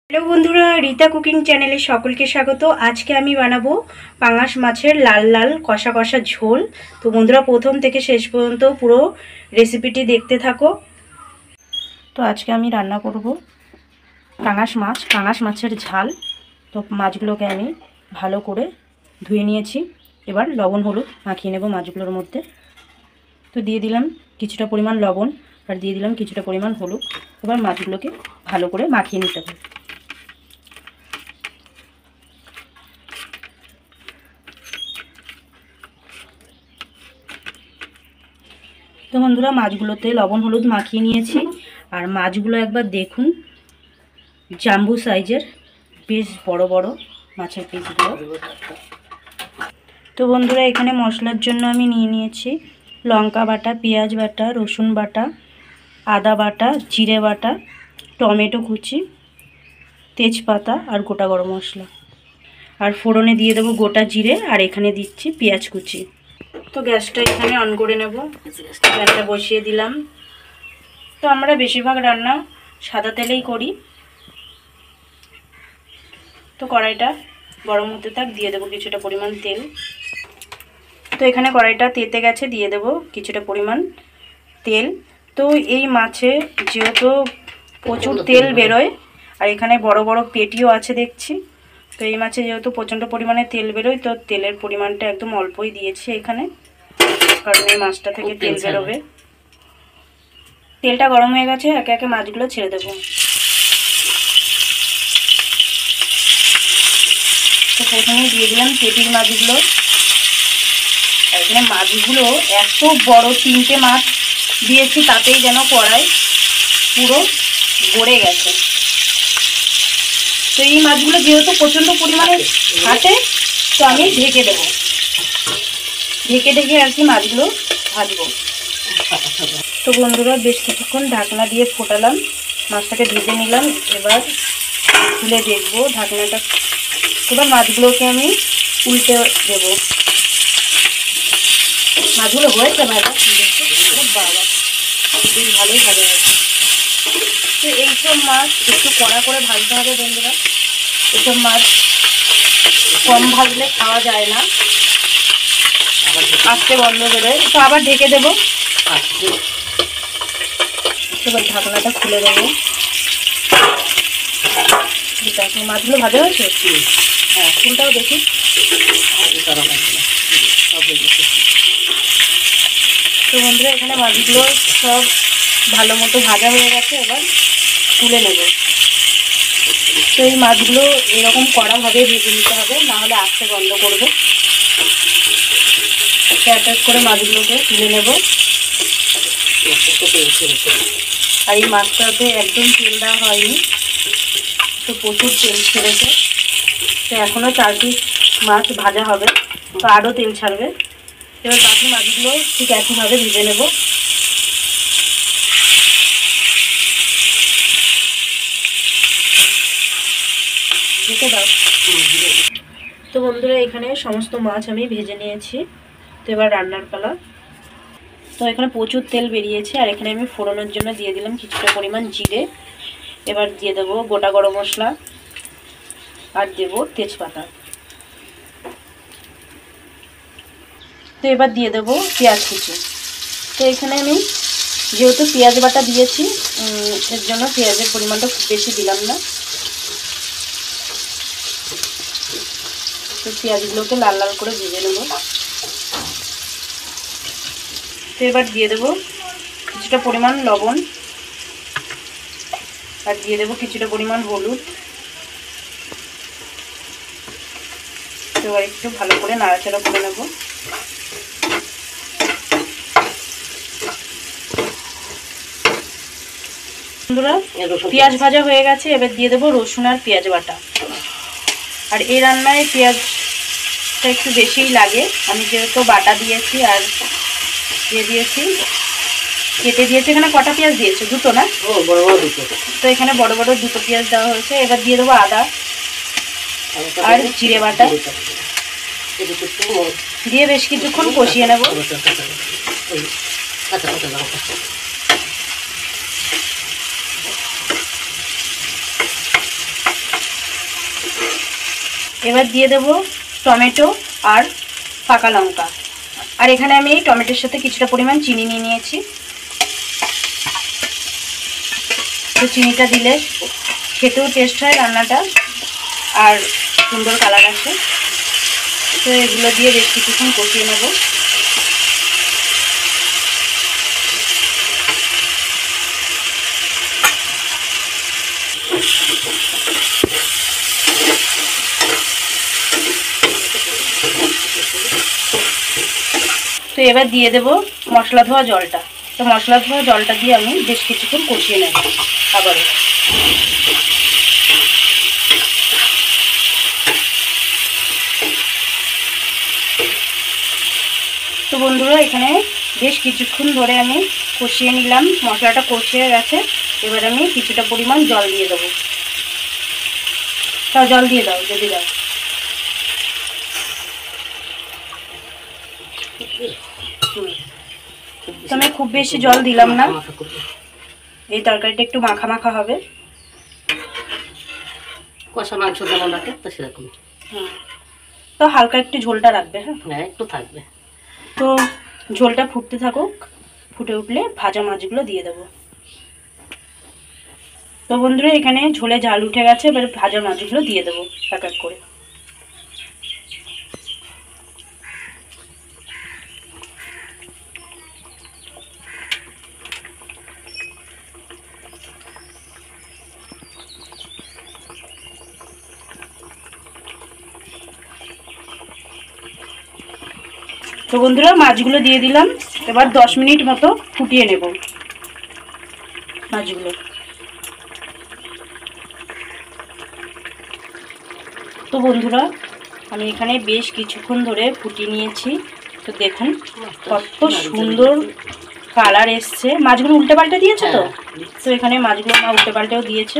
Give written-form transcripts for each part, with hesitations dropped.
Hello বন্ধুরা, Rita cooking চ্যানেলে সকলকে স্বাগত। আজকে আমি বানাবো পাঙাশ মাছের লাল লাল কষা কষা ঝোল। তো বন্ধুরা, প্রথম থেকে শেষ পর্যন্ত পুরো রেসিপিটি দেখতে থাকো। তো আজকে আমি রান্না করব পাঙাশ মাছের ঝাল। তো মাছগুলোকে আমি ভালো করে ধুয়ে নিয়েছি। এবার লবণ হলুদ মাখিয়ে নেব মাছগুলোর মধ্যে। তো দিয়ে দিলাম কিছুটা পরিমাণ লবণ আর দিয়ে দিলাম কিছুটা পরিমাণ হলুদ। এবার মাছগুলোকে ভালো করে মাখিয়ে নিতে হবে। তো বন্ধুরা, মাছগুলোতে লবণ হলুদ মাখিয়ে নিয়েছি। আর মাছগুলো একবার দেখুন, জাম্বু সাইজের, বেশ বড় বড় মাছের পিসগুলো। তো বন্ধুরা, এখানে মশলার জন্য আমি নিয়ে নিয়েছি লঙ্কা বাটা, পেঁয়াজ বাটা, রসুন বাটা, আদা বাটা, জিরে বাটা, টমেটো কুচি, তেজপাতা আর গোটা গরম মশলা। আর ফোড়নে দিয়ে দেবো গোটা জিরে, আর এখানে দিচ্ছি পেঁয়াজ কুচি। তো গ্যাসটা এখানে অন করে নেব। গ্যাসটা বসিয়ে দিলাম। তো আমরা বেশিরভাগ রান্না সাদা তেলেই করি। তো কড়াইটা গরম হতে থাক, দিয়ে দেবো কিছুটা পরিমাণ তেল। তো এখানে কড়াইটা তেতে গেছে, দিয়ে দেবো কিছুটা পরিমাণ তেল। তো এই মাছে যেহেতু প্রচুর তেল বেরোয়, আর এখানে বড় বড় পেটিও আছে দেখছি, তো এই মাছে যেহেতু প্রচণ্ড পরিমাণে তেল বেরোয়, তো তেলের পরিমাণটা একদম অল্পই দিয়েছি এখানে, কারণ এই মাছটা থেকে তেল বেরোবে। তেলটা গরম হয়ে গেছে, একে একে মাছগুলো ছেড়ে দেবো। তো প্রথমেই দিয়ে দিলাম পেটির মাছগুলো। আর এখানে মাছগুলো এত বড়, 3টে মাছ দিয়েছি, তাতেই যেন কড়াই পুরো গড়ে গেছে। তো এই মাছগুলো যেহেতু প্রচণ্ড পরিমাণে হাঁটে, তো আমি ঢেকে দেবো। ঢেকে আর কি মাছগুলো ভাজবো। তো বন্ধুরা, বেশ কিছুক্ষণ ঢাকনা দিয়ে ফোটালাম, মাছটাকে ভেজে নিলাম। এবার খুলে দেখবো ঢাকনাটা। এবার মাছগুলোকে আমি উল্টে দেবো। মাছগুলো হয়েছে ভাজা, বাবা বেশ ভালোই ভাজা হয়েছে। তো এইসব মাছ একটু কড়া করে ভাজতে হবে বন্ধুরা। এসব মাছ কম ভাজলে খাওয়া যায় না, আস্তে গন্ধ বেরোয়। তো আবার ঢেকে দেবো। এবার ঢাকনাটা খুলে দেবো। দেখো মাছগুলো ভাজা হয়েছে। হ্যাঁ, ফুলটাও দেখি। তো বন্ধুরা, এখানে মাছগুলো সব ভালো মতো ভাজা হয়ে গেছে। এবার তুলে নেব। তো এই মাছগুলো এরকম কড়াভাবে ভেজে নিতে হবে, নাহলে আস্তে গন্ধ করবে। এক এক করে মাছগুলোকে তুলে নেব। আর এই মাছটাতে একদম তেল দেওয়া হয়নি, তো প্রচুর তেল ছেড়েছে। তো এখনও 4 পিস মাছ ভাজা হবে, তো আরও তেল ছাড়বে। এবার বাকি মাছগুলো ঠিক একইভাবে ভেজে নেব। ঢেকে দাও। তো বন্ধুরা, এখানে সমস্ত মাছ আমি ভেজে নিয়েছি। তো এবার রান্নার পালা। তো এখানে প্রচুর তেল বেরিয়েছে, আর এখানে আমি ফোড়নের জন্য দিয়ে দিলাম কিছুটা পরিমাণ জিরে। এবার দিয়ে দেবো গোটা গরম মশলা, আর দেবো তেজপাতা। তো এবার দিয়ে দেবো পেঁয়াজ কুচি। তো এখানে আমি যেহেতু পেঁয়াজ বাটা দিয়েছি, এর জন্য পেঁয়াজের পরিমাণটা খুব বেশি দিলাম না। তো পেঁয়াজগুলোকে লাল লাল করে ভেজে নেব। তো এবার দিয়ে দেবো কিছুটা পরিমাণ লবণ, আর দিয়ে দেবো কিছুটা পরিমাণ হলুদ। তো এবার একটু ভালো করে নাড়াচাড়া করে নেব। বন্ধুরা, পেঁয়াজ ভাজা হয়ে গেছে। এবার দিয়ে দেবো রসুন আর পেঁয়াজ বাটা। আর এই রান্নায় পেঁয়াজটা একটু বেশিই লাগে, আমি যেহেতু বাটা দিয়েছি আর দিয়ে দিয়েছি, কেটে দিয়েছি। এখানে কটা পেঁয়াজ দিয়েছে? 2টো না? বড় বড় 2টো। তো এখানে বড় বড় 2টো পেঁয়াজ দেওয়া হয়েছে। এবার দিয়ে দেবো আদা আর জিরে বাটা, দিয়ে বেশ কিছুক্ষণ কষিয়ে নেব। এবার দিয়ে দেব টমেটো আর পাকা লঙ্কা। আর এখানে আমি এই টমেটোর সাথে কিছুটা পরিমাণ চিনি নিয়ে নিয়েছি। তো চিনিটা দিলে খেতেও টেস্ট হয় রান্নাটা, আর সুন্দর কালার আসে। তো এগুলো দিয়ে বেশ কিছুক্ষণ কষিয়ে নেব। তো এবার দিয়ে দেব মশলা ধোয়া জলটা। তো মশলা ধোয়া জলটা দিয়ে আমি বেশ কিছুক্ষণ কষিয়ে নেব আবারও। তো বন্ধুরা এখানে বেশ কিছুক্ষণ ধরে আমি কষিয়ে নিলাম, মশলাটা কষিয়ে গেছে। এবার আমি কিছুটা পরিমাণ জল দিয়ে দেবো। তাও জল দিয়ে দাও, যদি দাও। তো আমি খুব বেশি জল দিলাম না, এই তরকারিটা একটু মাখা মাখা হবে। কষা মাংস যেমন রাখে তো সেরকম। তো হালকা একটু ঝোলটা রাখবে। হ্যাঁ একটু থাকবে। তো ঝোলটা ফুটতে থাকুক, ফুটে উঠলে ভাজা মাছগুলো দিয়ে দেবো। তো বন্ধুরা এখানে ঝোলে ঝাল উঠে গেছে, এবার ভাজা মাছগুলো দিয়ে দেবো এক এক করে। তো বন্ধুরা মাছগুলো দিয়ে দিলাম, এবার 10 মিনিট মতো ফুটিয়ে নেব মাছগুলো। তো বন্ধুরা আমি এখানে বেশ কিছুক্ষণ ধরে ফুটিয়ে নিয়েছি। তো দেখুন কত সুন্দর কালার এসছে। মাছগুলো উল্টে পাল্টে দিয়েছে তো। তো এখানে মাছগুলো মা উল্টে পাল্টেও দিয়েছে।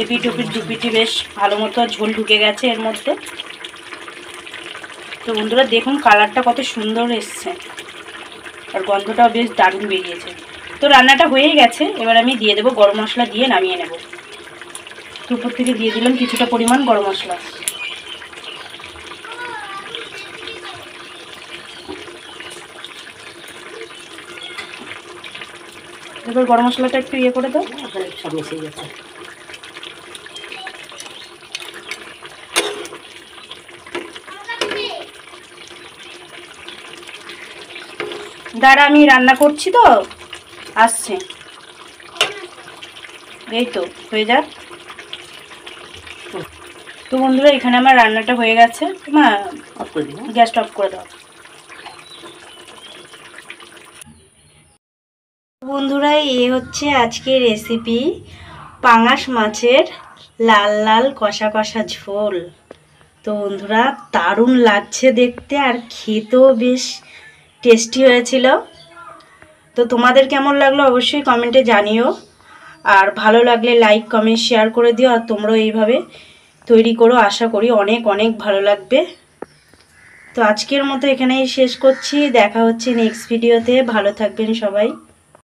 এপিট ওপিট দুপিটি বেশ ভালো মতো ঝোল ঢুকে গেছে এর মধ্যে। তো বন্ধুরা দেখুন কালারটা কত সুন্দর এসছে, আর গন্ধটাও বেশ দারুণ বেরিয়েছে। তো রান্নাটা হয়েই গেছে, এবার আমি দিয়ে দেবো গরম মশলা দিয়ে নামিয়ে নেব। তো উপর থেকে দিয়ে দিলাম কিছুটা পরিমাণ গরম মশলা। এবার গরম মশলাটা একটু ইয়ে করে দাও। সব মিশে গেছে। দাঁড়া আমি রান্না করছি তো, আসছে। এই তো হয়ে যাক। তো বন্ধুরা এখানে আমার রান্নাটা হয়ে গেছে। মা গ্যাসটা অফ করে দাও। বন্ধুরা এ হচ্ছে আজকের রেসিপি, পাঙাশ মাছের লাল লাল কষা কষা ঝোল। তো বন্ধুরা দারুণ লাগছে দেখতে, আর খেতেও বেশ টেস্টি হয়েছিল। তো তোমাদের কেমন লাগলো অবশ্যই কমেন্টে জানিও, আর ভালো লাগলে লাইক কমেন্ট শেয়ার করে দিও। আর তোমরাও এইভাবে তৈরি করো, আশা করি অনেক অনেক ভালো লাগবে। তো আজকের মতো এখানেই শেষ করছি, দেখা হচ্ছে নেক্সট ভিডিওতে। ভালো থাকবেন সবাই।